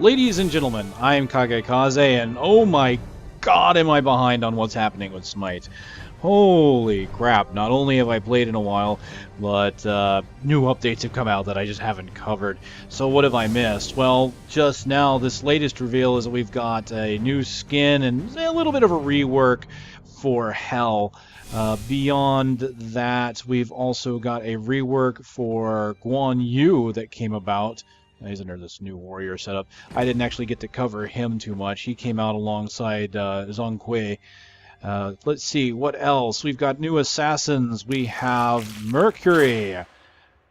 Ladies and gentlemen, I am KageKaze, and oh my god am I behind on what's happening with Smite. Holy crap, not only have I played in a while, but new updates have come out that I just haven't covered. So what have I missed? Well, just now, this latest reveal is that we've got a new skin and a little bit of a rework for Hell. Beyond that, we've also got a rework for Guan Yu that came about. He's under this new warrior setup. I didn't actually get to cover him too much. He came out alongside Zhonghui. Let's see, what else? We've got new assassins. We have Mercury,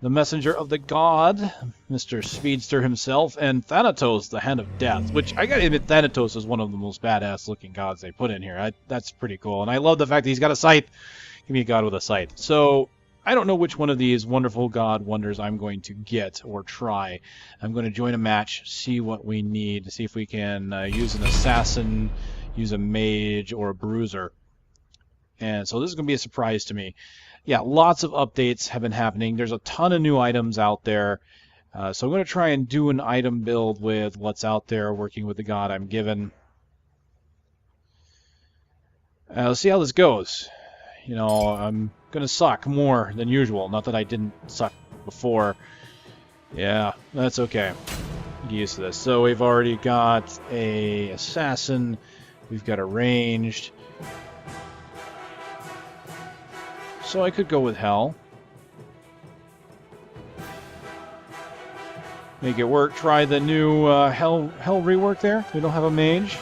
the messenger of the god, Mr. Speedster himself, and Thanatos, the Hand of Death, which I gotta admit, Thanatos is one of the most badass looking gods they put in here. That's pretty cool. And I love the fact that he's got a scythe. Give me a god with a scythe. So I don't know which one of these wonderful god wonders I'm going to get or try. I'm going to join a match, see what we need, see if we can use an assassin, use a mage, or a bruiser. And so this is going to be a surprise to me. Yeah, lots of updates have been happening. There's a ton of new items out there. So I'm going to try and do an item build with what's out there, working with the god I'm given. Let's see how this goes. You know, I'm going to suck more than usual. Not that I didn't suck before. Yeah, that's okay. Get used to this. So we've already got a assassin. We've got a ranged. So I could go with Hell. Make it work. Try the new Hell rework there. We don't have a mage.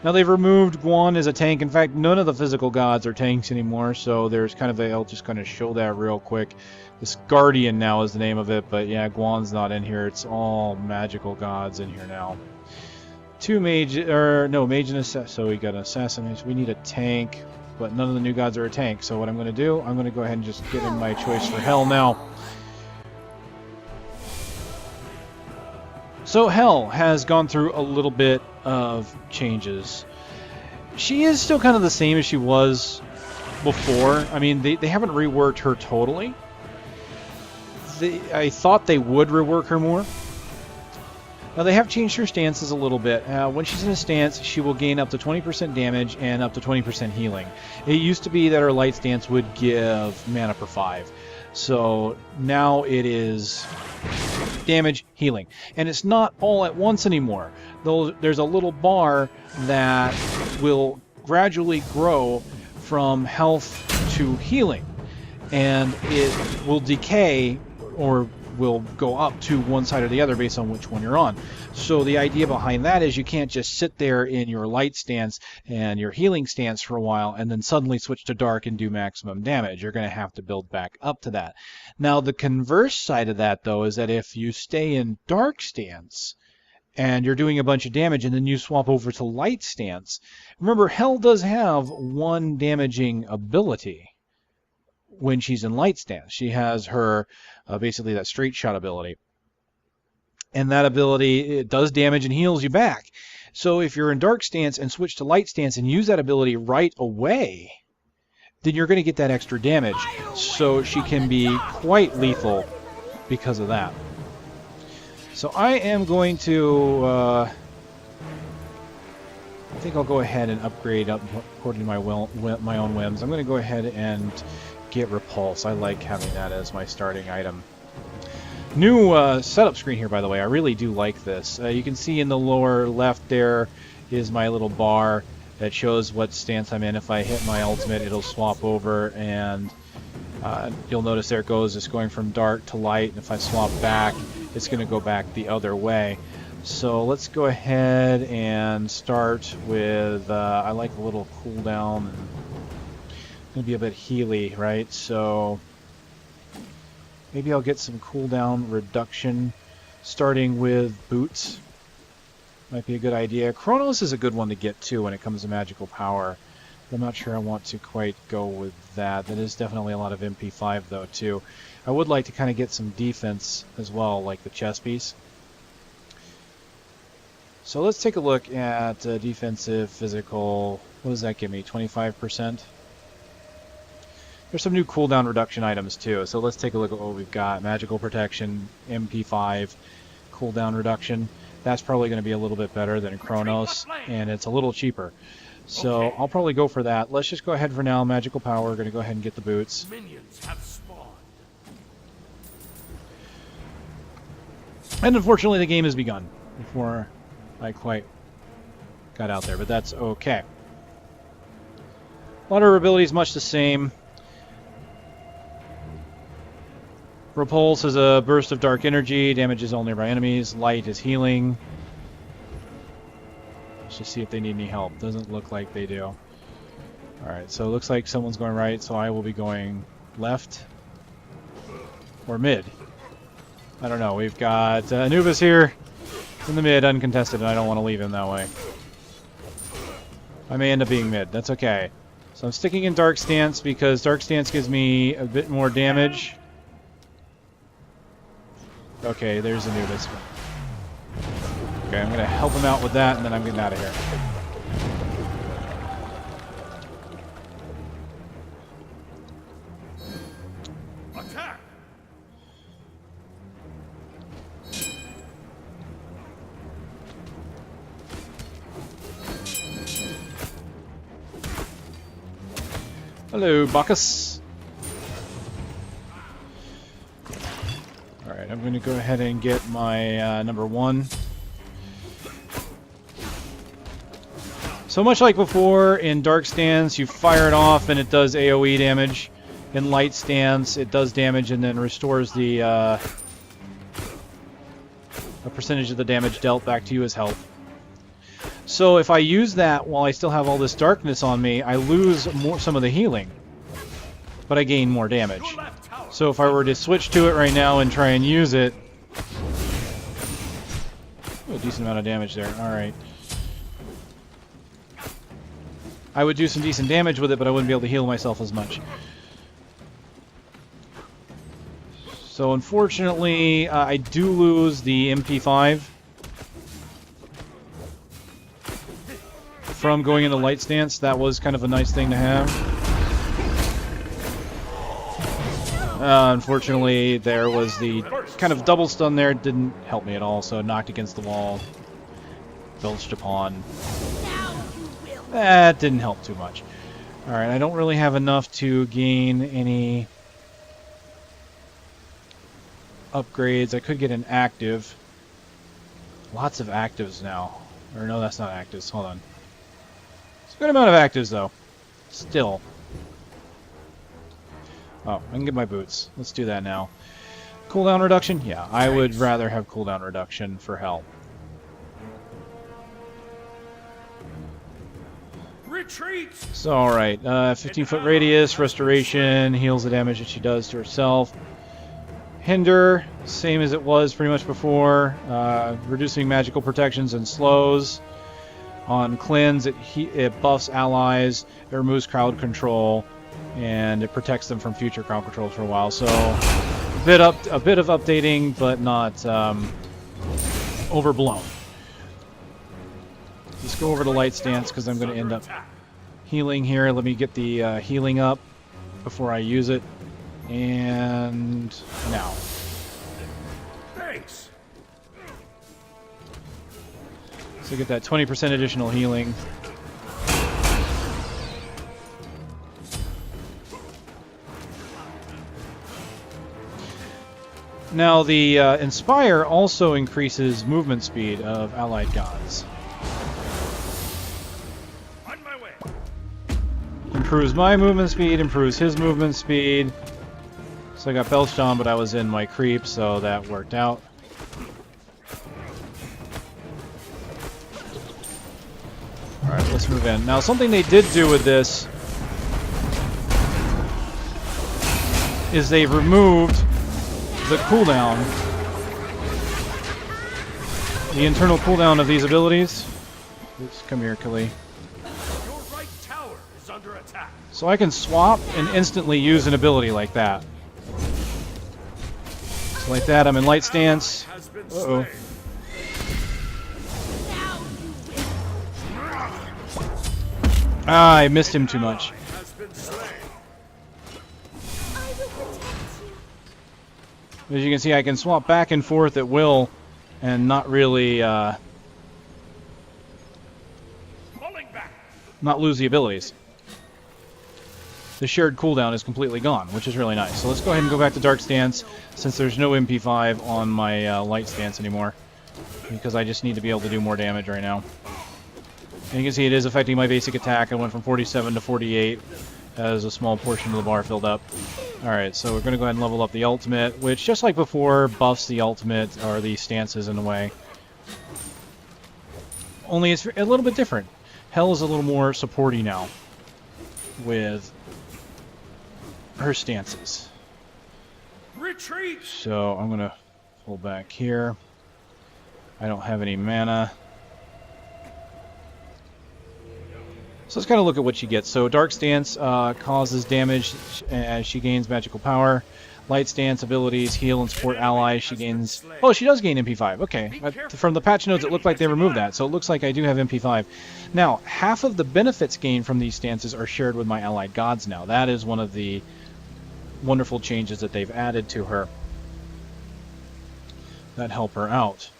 Now they've removed Guan as a tank. In fact, none of the physical gods are tanks anymore, so there's kind of I'll just kind of show that real quick. This Guardian now is the name of it, but yeah, Guan's not in here. It's all magical gods in here now. Mage and assassin. So we got an assassin. We need a tank, but none of the new gods are a tank. So what I'm going to do, I'm going to go ahead and just get in my choice for Hell now. So Hell has gone through a little bit of changes. She is still kind of the same as she was before. I mean, they haven't reworked her totally. I thought they would rework her more. Now they have changed her stances a little bit. When she's in a stance, she will gain up to 20% damage and up to 20% healing. It used to be that her light stance would give mana per 5. So now it is damage, healing. And it's not all at once anymore. There's a little bar that will gradually grow from health to healing. And it will decay or will go up to one side or the other based on which one you're on. So the idea behind that is you can't just sit there in your light stance and your healing stance for a while and then suddenly switch to dark and do maximum damage. You're going to have to build back up to that. Now the converse side of that though is that if you stay in dark stance and you're doing a bunch of damage and then you swap over to light stance, remember Hell does have one damaging ability. When she's in light stance, she has her basically that straight shot ability, and that ability, it does damage and heals you back. So if you're in dark stance and switch to light stance and use that ability right away, then you're going to get that extra damage. So she can be quite lethal because of that. So I am going to I think I'll go ahead and upgrade up according to my own whims. I'm going to go ahead and get Repulse. I like having that as my starting item. New setup screen here, by the way. I really do like this. You can see in the lower left there is my little bar that shows what stance I'm in. If I hit my ultimate, it'll swap over, and you'll notice there it goes. It's going from dark to light, and if I swap back, it's going to go back the other way. So let's go ahead and start with, I like a little cooldown. Going to be a bit healy, right? So maybe I'll get some cooldown reduction starting with boots. Might be a good idea. Chronos is a good one to get too when it comes to magical power. I'm not sure I want to quite go with that. That is definitely a lot of MP5 though too. I would like to kind of get some defense as well, like the chest piece. So let's take a look at defensive, physical. What does that give me? 25%? There's some new cooldown reduction items too, so let's take a look at what we've got. Magical protection, MP5, cooldown reduction. that's probably going to be a little bit better than Chronos, and it's a little cheaper. So I'll probably go for that. Let's just go ahead for now. Magical power. Going to go ahead and get the boots. Minions have spawned. And unfortunately, the game has begun before I quite got out there, but that's okay. A lot of her abilities much the same. Repulse is a burst of dark energy, damages all nearby enemies. Light is healing. Let's just see if they need any help. Doesn't look like they do. Alright, so it looks like someone's going right, so I will be going left. Or mid. I don't know. We've got Anubis here in the mid, uncontested, and I don't want to leave him that way. I may end up being mid. That's okay. So I'm sticking in Dark Stance because Dark Stance gives me a bit more damage. Okay, there's Anubis. Okay, I'm going to help him out with that, and then I'm getting out of here. Attack! Hello, Bacchus. Alright, I'm going to go ahead and get my number 1. So much like before, in Dark Stance, you fire it off and it does AoE damage. In Light Stance, it does damage and then restores the a percentage of the damage dealt back to you as health. So if I use that while I still have all this darkness on me, I lose some of the healing, but I gain more damage. So if I were to switch to it right now and try and use it, a decent amount of damage there. All right. I would do some decent damage with it, but I wouldn't be able to heal myself as much. So unfortunately, I do lose the MP5 from going into Light Stance. That was kind of a nice thing to have. Unfortunately, there was the kind of double stun there. It didn't help me at all, so knocked against the wall. Belched upon. That didn't help too much. Alright, I don't really have enough to gain any upgrades. I could get an active. Lots of actives now. Or no, that's not actives. Hold on. It's a good amount of actives, though. Still. Oh, I can get my boots. Let's do that now. Cooldown reduction? Yeah, I would rather have cooldown reduction for help. Retreat! So, alright. 15-foot radius, restoration, heals the damage that she does to herself. Hinder, same as it was pretty much before. Reducing magical protections and slows. On Cleanse, it buffs allies, it removes crowd control, and it protects them from future crowd controls for a while. So, a bit of updating, but not overblown. Let's go over to Light Stance because I'm going to end up healing here. Let me get the healing up before I use it. And now. Thanks. So get that 20% additional healing. Now the Inspire also increases movement speed of allied gods. On my way. Improves my movement speed, improves his movement speed. So I got belched on, but I was in my creep, so that worked out. Alright, let's move in. Now, something they did do with this is they've removed the cooldown, the internal cooldown of these abilities. Oops, come here, Kali. Your right tower is under attack. So I can swap and instantly use an ability like that. So like that, I'm in Light Stance. Uh-oh. Ah, I missed him too much. As you can see, I can swap back and forth at will and not really not lose the abilities. The shared cooldown is completely gone, which is really nice. So let's go ahead and go back to Dark Stance, since there's no MP5 on my Light Stance anymore, because I just need to be able to do more damage right now. And you can see it is affecting my basic attack. I went from 47 to 48 as a small portion of the bar filled up. Alright, so we're going to go ahead and level up the ultimate, which, just like before, buffs the ultimate, or the stances in a way. Only it's a little bit different. Hell is a little more supporty now with her stances. Retreat! So I'm going to pull back here. I don't have any mana. So let's kind of look at what she gets. So Dark Stance causes damage as she gains magical power. Light Stance abilities heal and support allies. She gains... Oh, she does gain MP5. Okay. From the patch notes, it looked like they removed that. So it looks like I do have MP5. Now, half of the benefits gained from these stances are shared with my allied gods now. That is one of the wonderful changes that they've added to her that help her out.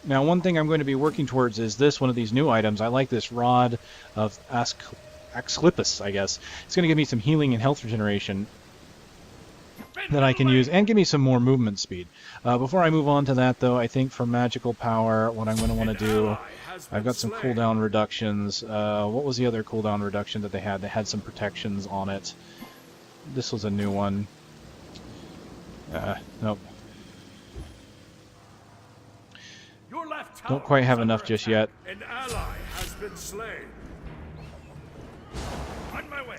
Now, one thing I'm going to be working towards is this, one of these new items. I like this Rod of Asclepius, I guess. It's going to give me some healing and health regeneration that I can use, and give me some more movement speed. Before I move on to that, though, I think for magical power, what I'm going to want to do, I've got some cooldown reductions. What was the other cooldown reduction that they had? They had some protections on it. This was a new one. Nope. Don't quite have enough just yet. An ally has been slain. On my way.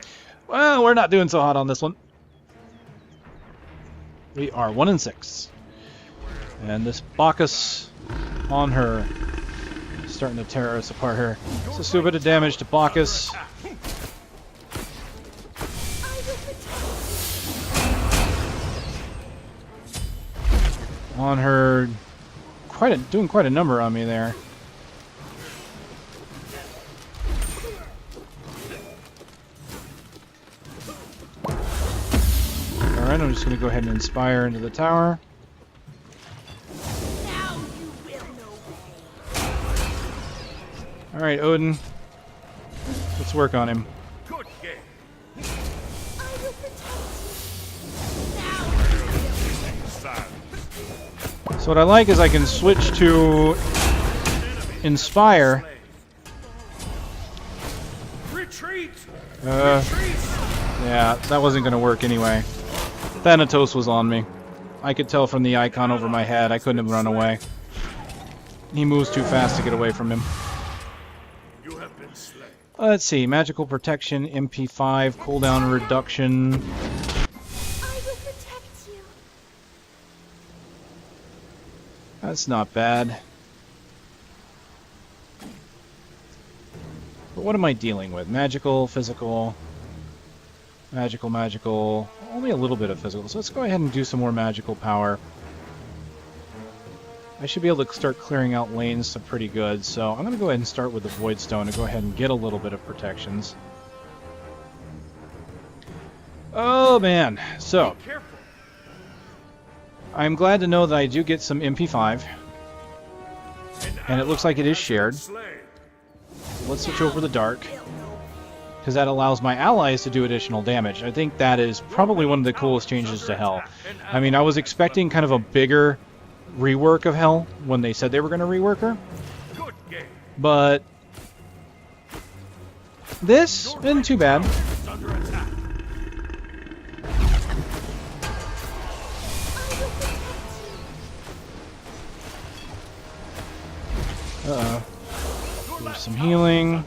Well, we're not doing so hot on this one. We are 1 and 6. And this Bacchus on her is starting to tear us apart here. So let's do a bit of damage to Bacchus. On her, doing quite a number on me there. Alright, I'm just going to go ahead and inspire into the tower. Alright, Odin. Let's work on him. Good game. So what I like is I can switch to Inspire. Retreat. Yeah, that wasn't going to work anyway. Thanatos was on me. I could tell from the icon over my head I couldn't have run away. He moves too fast to get away from him. You have been slain. Let's see. Magical Protection, MP5, cooldown reduction. That's not bad. But what am I dealing with? Magical, physical, magical. Only a little bit of physical. So let's go ahead and do some more magical power. I should be able to start clearing out lanes pretty good. So I'm going to go ahead and start with the Void Stone and go ahead and get a little bit of protections. Oh man. So I'm glad to know that I do get some MP5. And it looks like it is shared. Let's switch over to the Dark, because that allows my allies to do additional damage. I think that is probably one of the coolest changes to Hell. I mean, I was expecting kind of a bigger rework of Hell when they said they were going to rework her. But this isn't too bad. Uh-oh. There's some healing.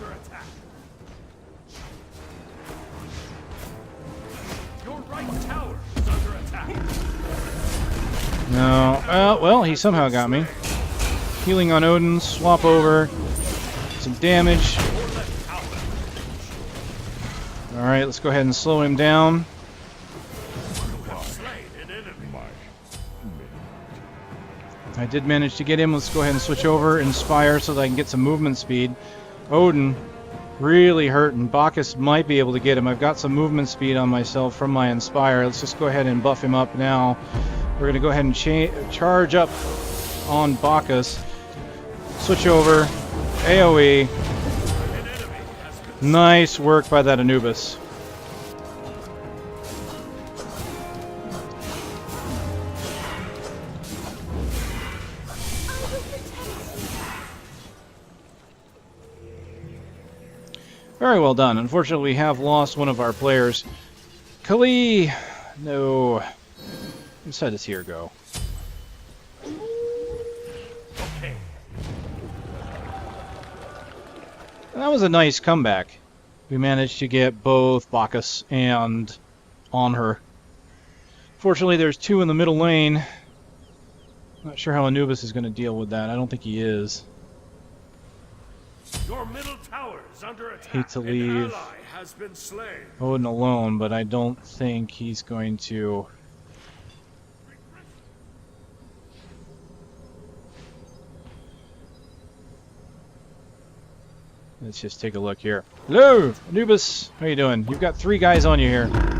No. Well, he somehow got me. Healing on Odin. Swap over. Some damage. Alright, let's go ahead and slow him down. I did manage to get him. Let's go ahead and switch over, Inspire, so that I can get some movement speed. Odin really hurting. Bacchus might be able to get him. I've got some movement speed on myself from my Inspire. Let's just go ahead and buff him up now. We're going to go ahead and charge up on Bacchus. Switch over. AoE. Nice work by that Anubis. Very well done. Unfortunately, we have lost one of our players. Kali! No. Let's let this here go. Okay. And that was a nice comeback. We managed to get both Bacchus and on her. Fortunately, there's two in the middle lane. Not sure how Anubis is going to deal with that. I don't think he is. Your middle tower is under attack. Hate to An leave ally has been slain. Odin alone, but I don't think he's going to... Let's just take a look here. Hello, Anubis. How you doing? You've got 3 guys on you here. Your middle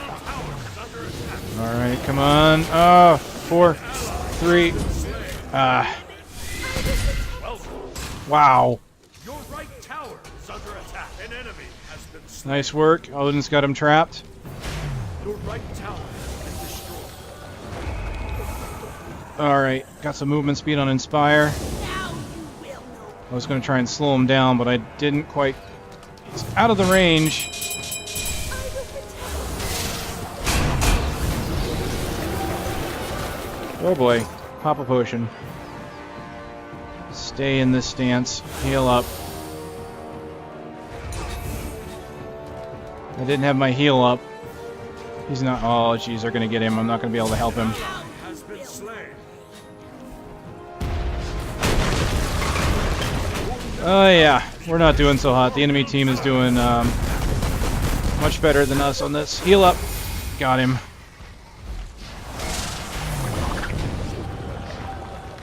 tower is under attack. All right, come on. 4, 3. Wow. Your right tower is under attack. An enemy has been slain. Nice work. Odin's got him trapped. Your right tower has been destroyed. All right, got some movement speed on Inspire. I was going to try and slow him down, but I didn't quite. He's out of the range. Oh boy, pop a potion. Stay in this stance. Heal up. I didn't have my heal up. He's not. Oh, jeez, they're going to get him. I'm not going to be able to help him. Has been slain. Oh yeah, we're not doing so hot. The enemy team is doing much better than us on this. Heal up. Got him.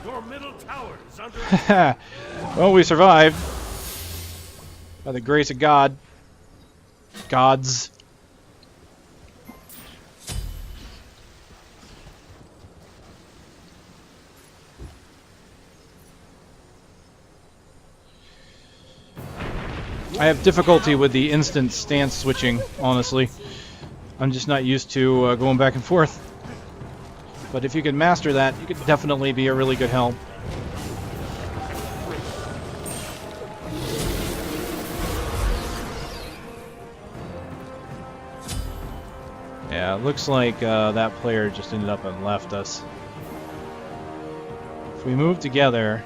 Your middle tower is under attack. Well, we survived. By the grace of God. Gods. I have difficulty with the instant stance switching, honestly. I'm just not used to going back and forth. But if you can master that, you could definitely be a really good help. Yeah, it looks like that player just ended up and left us. If we move together...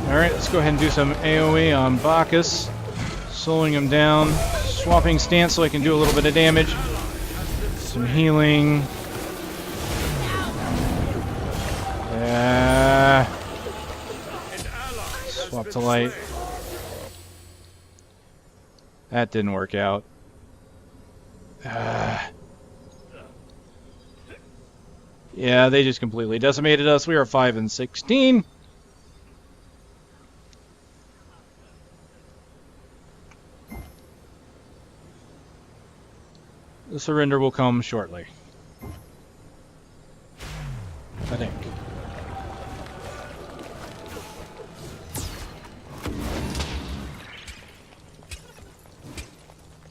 Alright, let's go ahead and do some AoE on Bacchus. Slowing him down. Swapping stance so I can do a little bit of damage. Some healing. Yeah. Swap to light. That didn't work out. Yeah, they just completely decimated us. We are 5 and 16. The surrender will come shortly. I think.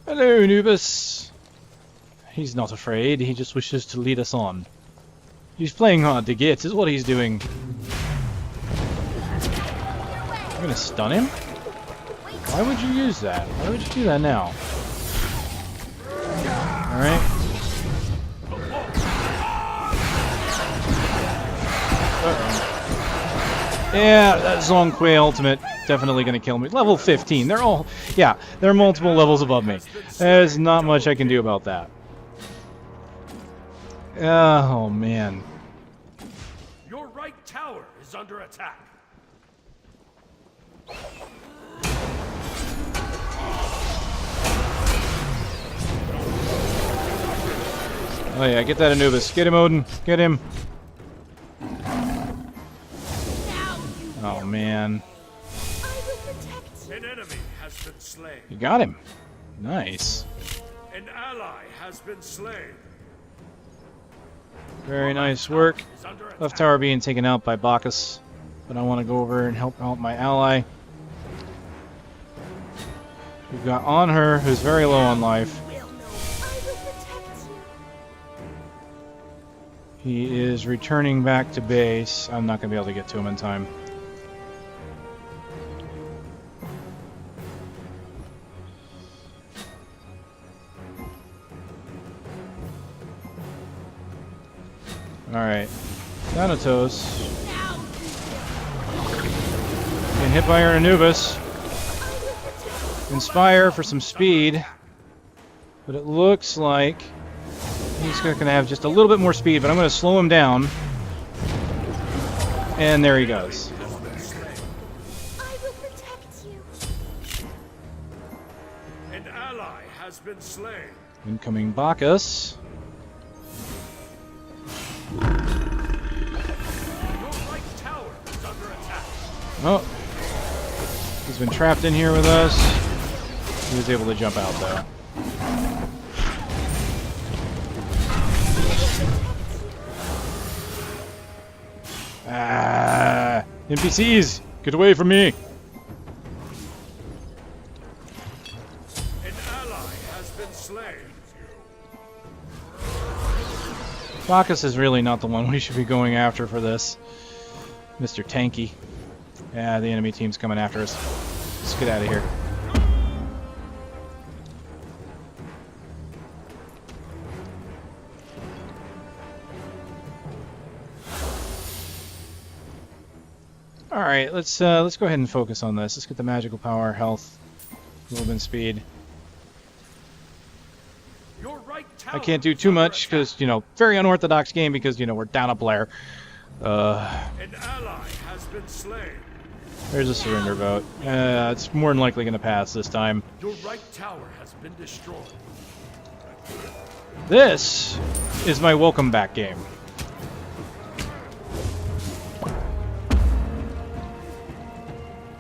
Hello, Anubis. He's not afraid. He just wishes to lead us on. He's playing hard to get, is what he's doing. I'm gonna stun him? Why would you use that? Why would you do that now? Alright. Yeah, that Zongquay ultimate definitely gonna kill me. Level 15. They're all... Yeah, they're multiple levels above me. There's not much I can do about that. Oh, man. Your right tower is under attack. Oh yeah, get that Anubis. Get him, Odin. Get him. Oh man. An enemy has been slain. You got him. Nice. An ally has been slain. Very nice work. Is under attack. Left tower being taken out by Bacchus. But I want to go over and help out my ally. We've got on her, who's very low on life. He is returning back to base. I'm not going to be able to get to him in time. Alright. Thanatos. Getting hit by our Anubis. Inspire for some speed. But it looks like he's going to have just a little bit more speed, but I'm going to slow him down. And there he goes. I will protect you. An ally has been slain. Incoming Bacchus. Your right tower is under attack. Oh. He's been trapped in here with us. He was able to jump out, though. Ah, NPCs, get away from me! An ally has been slain. Bacchus is really not the one we should be going after for this. Mr. Tanky. Yeah, the enemy team's coming after us. Let's get out of here. Alright, let's go ahead and focus on this. Let's get the magical power, health, movement speed. Your right tower I can't do too much because, you know, very unorthodox game because, you know, we're down a player. An ally has been slain. There's a surrender vote. It's more than likely going to pass this time. Your right tower has been destroyed. This is my welcome back game.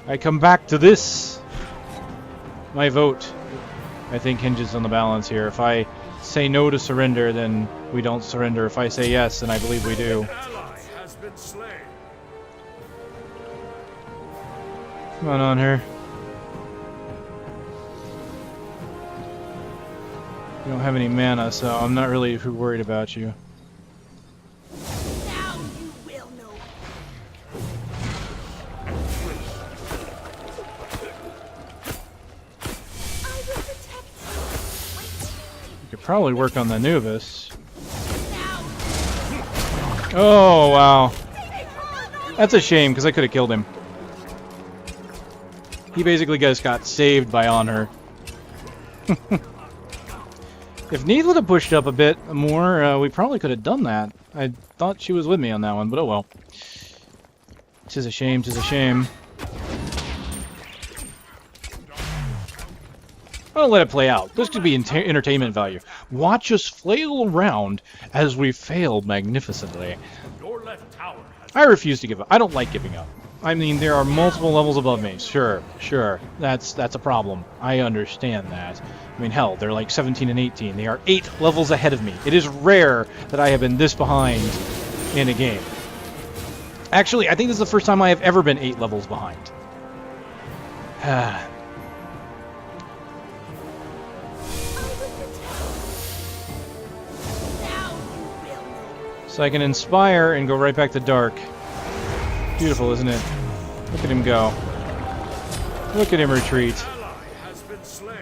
I come back to this. My vote, I think, hinges on the balance here. If I say no to surrender, then we don't surrender. If I say yes, then I believe we do. An ally has been slain. Come on here. You don't have any mana, so I'm not really too worried about you. Now you will know. I will protect you. You could probably work on the Anubis. Oh, wow. That's a shame, because I could have killed him. He basically just got saved by Honor. If Neith would have pushed up a bit more, we probably could have done that. I thought she was with me on that one, but oh well. Tis a shame, tis a shame. I'll let it play out. This could be entertainment value. Watch us flail around as we fail magnificently. Your left tower has I refuse to give up. I don't like giving up. I mean, there are multiple levels above me. Sure. That's a problem. I understand that. I mean, hell, they're like 17 and 18. They are 8 levels ahead of me. It is rare that I have been this behind in a game. Actually, I think this is the first time I have ever been 8 levels behind. So I can inspire and go right back to dark. Beautiful, isn't it? Look at him go. Look at him retreat. ally has been slain.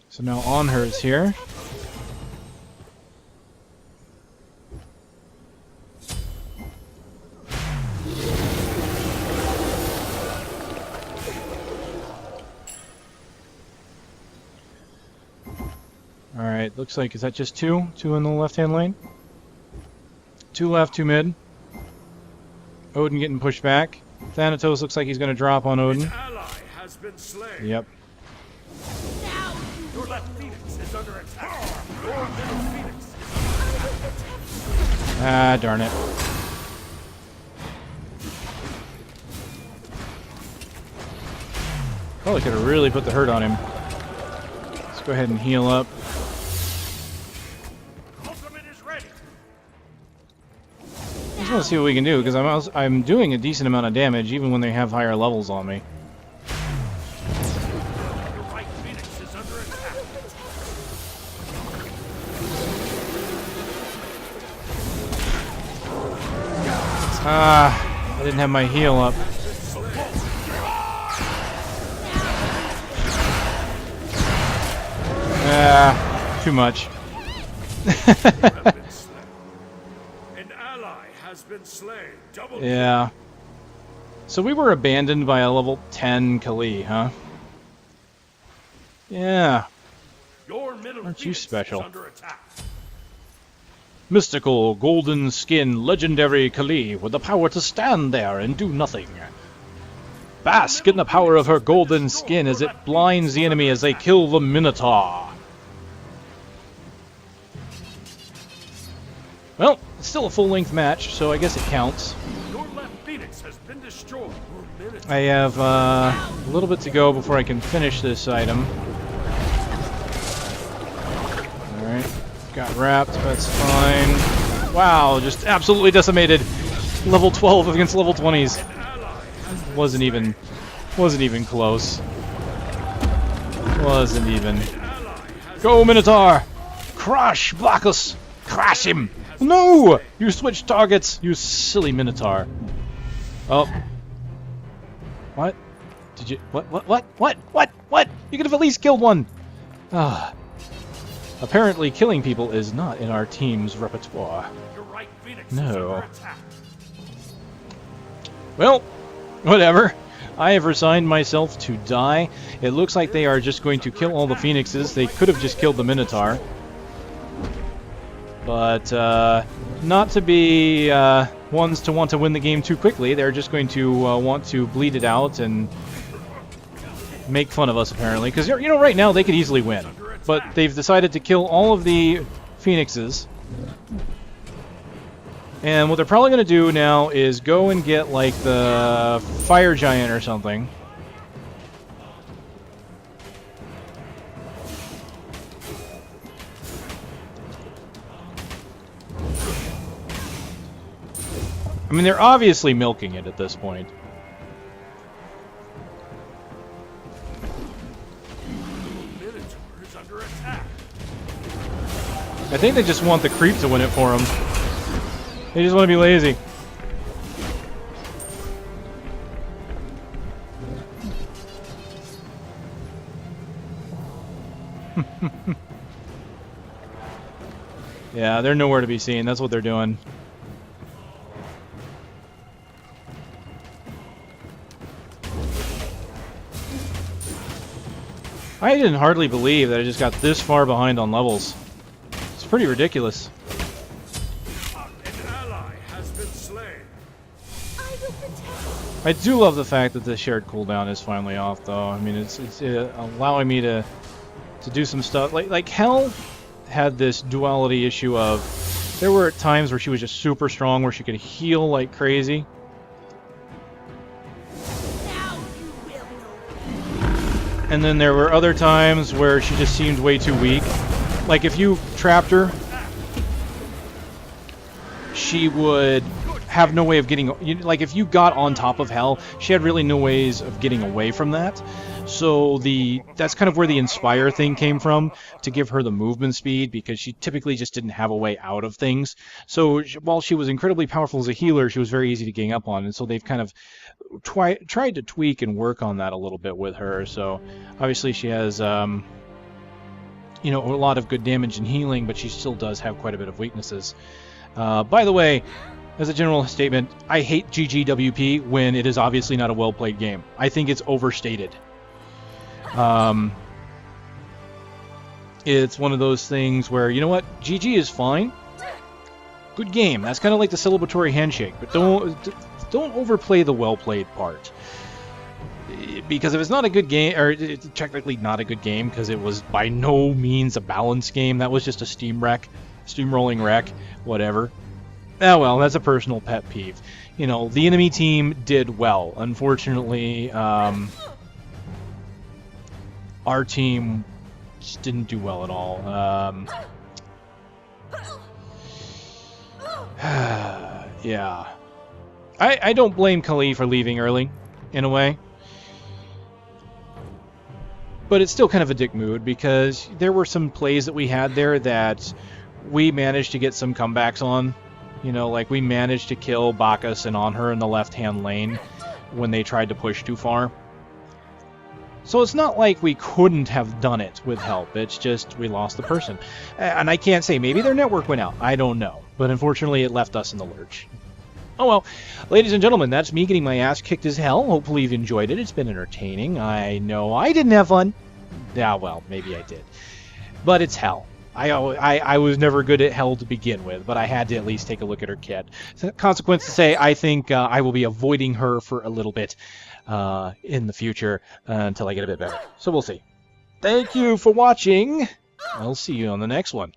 So now on her is here. Alright, looks like, is that just 2? 2 in the left-hand lane? 2 left, 2 mid. Odin getting pushed back. Thanatos looks like he's going to drop on Odin. An ally has been slain. Yep. Now left Phoenix is under attack. Your middle Phoenix is Ah, darn it. Probably could have really put the hurt on him. Let's go ahead and heal up. ultimate is ready. I just want to see what we can do, because I'm doing a decent amount of damage even when they have higher levels on me. Your right Phoenix is under attack. Ah, I didn't have my heal up. Ah, too much. An ally has been slain. Double Yeah. So we were abandoned by a level 10 Kali, huh? Yeah. Your middle Aren't you Phoenix special? is under attack. Mystical, golden skin, legendary Kali with the power to stand there and do nothing. Bask in the power of her golden skin as it blinds the enemy as they kill the Minotaur. Well, it's still a full-length match, so I guess it counts. Your left Phoenix has been destroyed. Your middle I have a little bit to go before I can finish this item. Alright, got wrapped, that's fine. Wow, just absolutely decimated. Level 12 against level 20s. Wasn't even close. Wasn't even. Go, Minotaur! Crush Blockus! Crash him! No! You switched targets, you silly Minotaur. Oh. What? Did you... What? You could have at least killed one! Ah. Apparently killing people is not in our team's repertoire. Your right Phoenix No. is under attack. Well, whatever. I have resigned myself to die. It looks like they are just going to kill all the phoenixes. They could have just killed the Minotaur. But, not to be ones to want to win the game too quickly. They're just going to want to bleed it out and make fun of us, apparently. Because, you know, right now they could easily win. But they've decided to kill all of the phoenixes. And what they're probably going to do now is go and get, like, the fire giant or something. I mean, they're obviously milking it at this point. Minotaur is under attack. I think they just want the creep to win it for them. They just want to be lazy. Yeah, they're nowhere to be seen. That's what they're doing. I didn't hardly believe that I just got this far behind on levels. It's pretty ridiculous. An ally has been slain. I will protect. I do love the fact that the shared cooldown is finally off, though. I mean, it's allowing me to do some stuff. Like Hell had this duality issue of there were times where she was just super strong, where she could heal like crazy. Now you will know. And then there were other times where she just seemed way too weak. Like if you trapped her, she would have no way of getting... Like if you got on top of Hell, she had really no ways of getting away from that. So that's kind of where the Inspire thing came from, to give her the movement speed, because she typically just didn't have a way out of things. So while she was incredibly powerful as a healer, she was very easy to gang up on, and so they've kind of tried to tweak and work on that a little bit with her. So obviously she has you know, a lot of good damage and healing, but she still does have quite a bit of weaknesses. By the way, as a general statement, I hate GGWP when it is obviously not a well-played game. I think it's overstated. It's one of those things where, you know what, GG is fine. Good game. That's kind of like the celebratory handshake, but don't overplay the well-played part. Because if it's not a good game, or it's technically not a good game, because it was by no means a balanced game, that was just a steamrolling wreck, whatever. Oh well, that's a personal pet peeve. You know, the enemy team did well. Unfortunately, our team just didn't do well at all. Yeah. I don't blame Kali for leaving early, in a way. But it's still kind of a dick mood, because there were some plays that we had there that we managed to get some comebacks on. You know, like we managed to kill Bacchus and on her in the left-hand lane when they tried to push too far. So it's not like we couldn't have done it with help. It's just we lost the person. And I can't say, maybe their network went out. I don't know. But unfortunately, it left us in the lurch. Oh well, ladies and gentlemen, that's me getting my ass kicked as hell. Hopefully you've enjoyed it. It's been entertaining. I know I didn't have fun. Yeah, well, maybe I did. But it's hell. I was never good at hell to begin with, but I had to at least take a look at her kit. So, consequence to say, I think I will be avoiding her for a little bit in the future until I get a bit better. So we'll see. Thank you for watching. I'll see you on the next one.